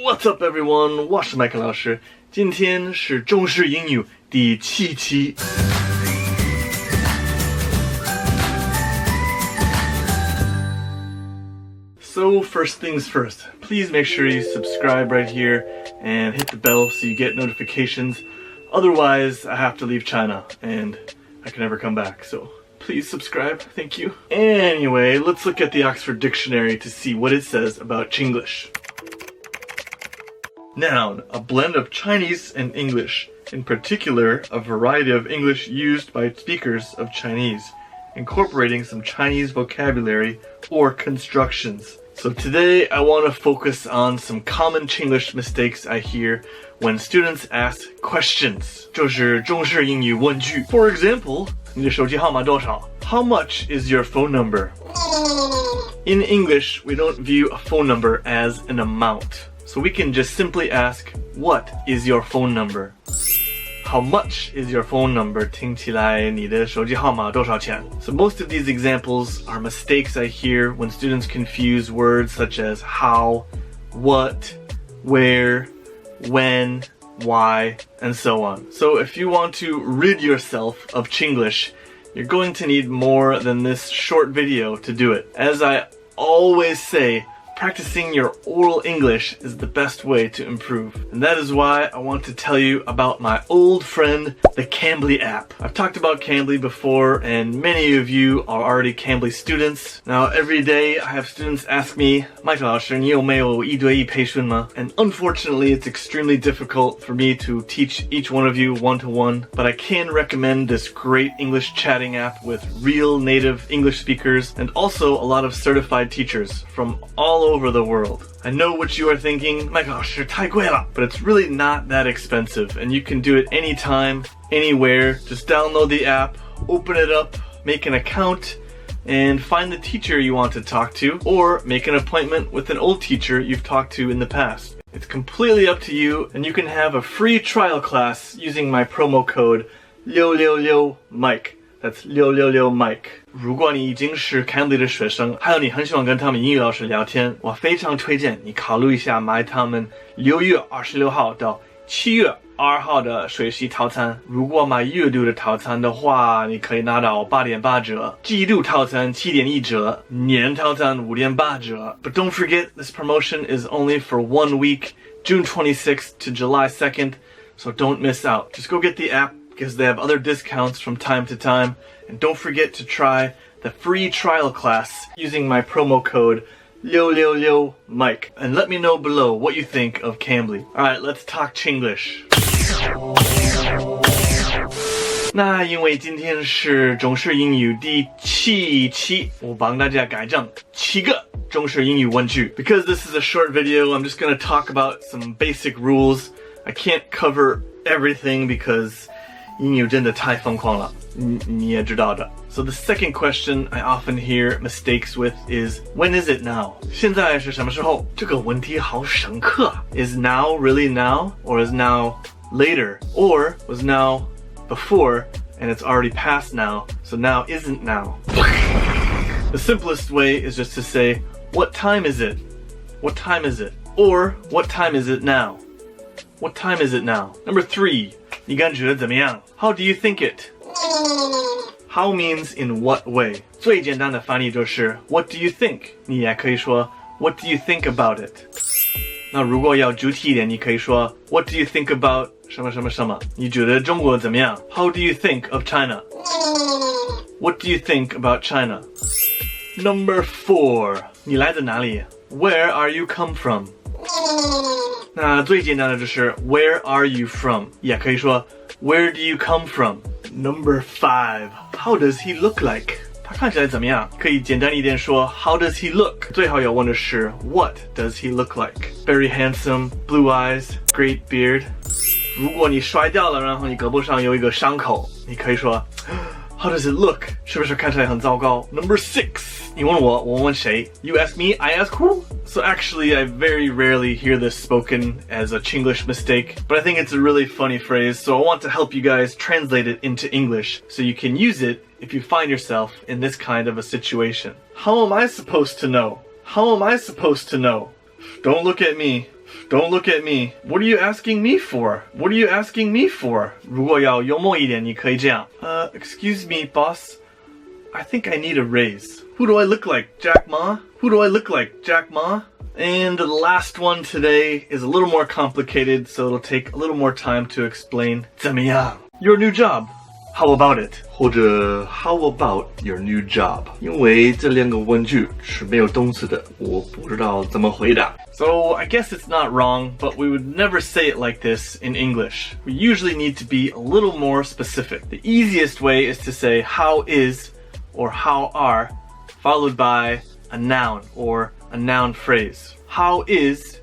What's up, everyone？ 我是麦克老师，今天是中式英语第7期。So first things first, please make sure you subscribe right here and hit the bell so you get notifications. Otherwise, I have to leave China and I can never come back. So please subscribe. Thank you. Anyway, let's look at the Oxford Dictionary to see what it says about Chinglish. Noun, a blend of Chinese and English. In particular, a variety of English used by speakers of Chinese, incorporating some Chinese vocabulary or constructions. So today I want to focus on some common Chinglish mistakes I hear when students ask questions. 就是中式英语问句。For example, 你的手机号码多少? How much is your phone number? In English, we don't view a phone number as an amount. So we can just simply ask, what is your phone number? How much is your phone number? 听起来你的手机号码多少钱? So most of these examples are mistakes I hear when students confuse words such as how, what, where, when, why, and so on. So if you want to rid yourself of Chinglish, you're going to need more than this short video to do it. As I always say, practicing your oral English is the best way to improve. And that is why I want to tell you about my old friend, the Cambly app. I've talked about Cambly before, and many of you are already Cambly students. Now, every day I have students ask me, 麦克老师，你有没有一对一培训吗? And unfortunately, it's extremely difficult for me to teach each one of you one-to-one, but I can recommend this great English chatting app with real native English speakers and also a lot of certified teachers from all over the world. I know what you are thinking, 麦克老师太贵了, but it's really not that expensive and you can do it anytime, anywhere. Just download the app, open it up, make an account, and find the teacher you want to talk to, or make an appointment with an old teacher you've talked to in the past. It's completely up to you, and you can have a free trial class using my promo code 666Mike. That's 666Mike. 如果你已经是 Cambly 的学生，还有你很喜欢跟他们英语老师聊天，我非常推荐你考虑一下买他们6月26号到7月2号的学习套餐。如果买月度的套餐的话，你可以拿到 8.8 折，季度套餐 7.1 折，年套餐 5.8 折。But don't forget, this promotion is only for 1 week, June 26th to July 2nd, so don't miss out. Just go get the app, because they have other discounts from time to time. And don't forget to try the free trial class using my promo code 666Mike. And let me know below what you think of Cambly. Alright, let's talk Chinglish. 那因为今天是中式英语第7期，我帮大家改正7个中式英语问句。Because this is a short video, I'm just going to talk about some basic rules. I can't cover everything because 英语真的太疯狂了，你也知道的。So the second question I often hear mistakes with is, when is it now? 现在是什么时候？这个问题好深刻。Is now really now? Or is now later? Or was now before and it's already past now, so now isn't now? The simplest way is just to say, what time is it? What time is it? Or, what time is it now? What time is it now? Number 3. 你感觉怎么样? How do you think it? How means in what way? 最简单的翻译就是 What do you think? 你也可以说 What do you think about it? 那如果要具体一点，你可以说 What do you think about 什么什么什么？你觉得中国怎么样? How do you think of China? What do you think about China? Number 4. 你来自哪里? Where are you come from? 那最简单的就是 Where are you from? 也可以说 Where do you come from? Number 5. How does he look like? 他看起来怎么样？可以简单一点说 How does he look? 最好要问的是 What does he look like? Very handsome, blue eyes, great beard. 如果你摔掉了，然后你胳膊上有一个伤口，你可以说 How does it look? 是不是看起来很糟糕？ Number 6. 你问我，我问谁？ You ask me, I ask who? So actually, I very rarely hear this spoken as a Chinglish mistake, but I think it's a really funny phrase, so I want to help you guys translate it into English so you can use it if you find yourself in this kind of a situation. How am I supposed to know? How am I supposed to know? Don't look at me. Don't look at me. What are you asking me for? What are you asking me for? 如果要幽默一点，你可以这样。Excuse me, boss. I think I need a raise. Who do I look like, Jack Ma? Who do I look like, Jack Ma? And the last one today is a little more complicated, so it'll take a little more time to explain. 怎么样？ Your new job. How about it? 或者 How about your new job? 因为这两个问句是没有动词的，我不知道怎么回答。So I guess it's not wrong, but we would never say it like this in English. We usually need to be a little more specific. The easiest way is to say how is or how are, followed by a noun or a noun phrase. How is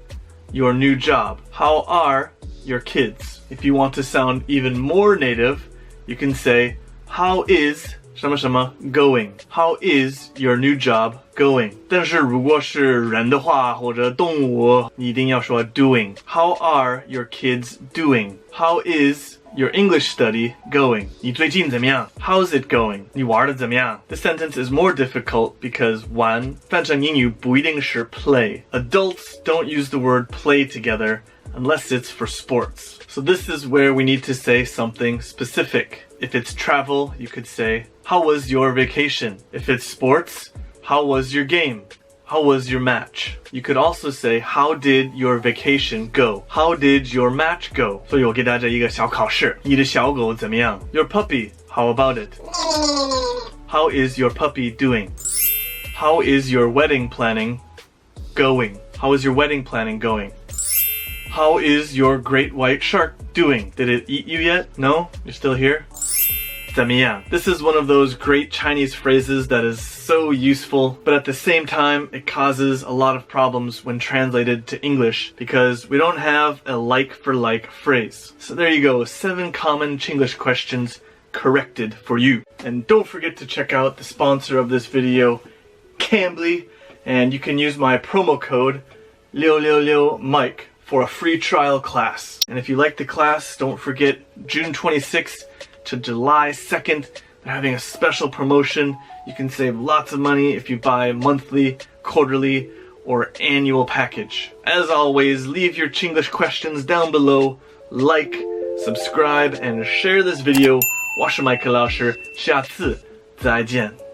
your new job? How are your kids? If you want to sound even more native, you can say, how is 什么什么 going? How is your new job going? 但是如果是人的话或者动物，你一定要说 doing. How are your kids doing? How is your English study going? 你最近怎么样? How's it going? 你玩得怎么样? This sentence is more difficult because 玩翻成英语不一定是 play. Adults don't use the word play together unless it's for sports. So this is where we need to say something specific. If it's travel, you could say, how was your vacation? If it's sports, how was your game? How was your match? You could also say, how did your vacation go? How did your match go? 所以我给大家一个小考试，你的小狗怎么样? Your puppy, how about it? How is your puppy doing? How is your wedding planning going? How is your wedding planning going? How is your great white shark doing? Did it eat you yet? No? You're still here? 怎么样? This is one of those great Chinese phrases that is so useful, but at the same time, it causes a lot of problems when translated to English because we don't have a like-for-like phrase. So there you go, 7 common Chinglish questions corrected for you. And don't forget to check out the sponsor of this video, Cambly, and you can use my promo code 666Mike for a free trial class. And if you like the class, don't forget June 26th to July 2nd, they're having a special promotion. You can save lots of money if you buy a monthly, quarterly, or annual package. As always, leave your Chinglish questions down below, like, subscribe, and share this video. 我是麦克老师，下次再见。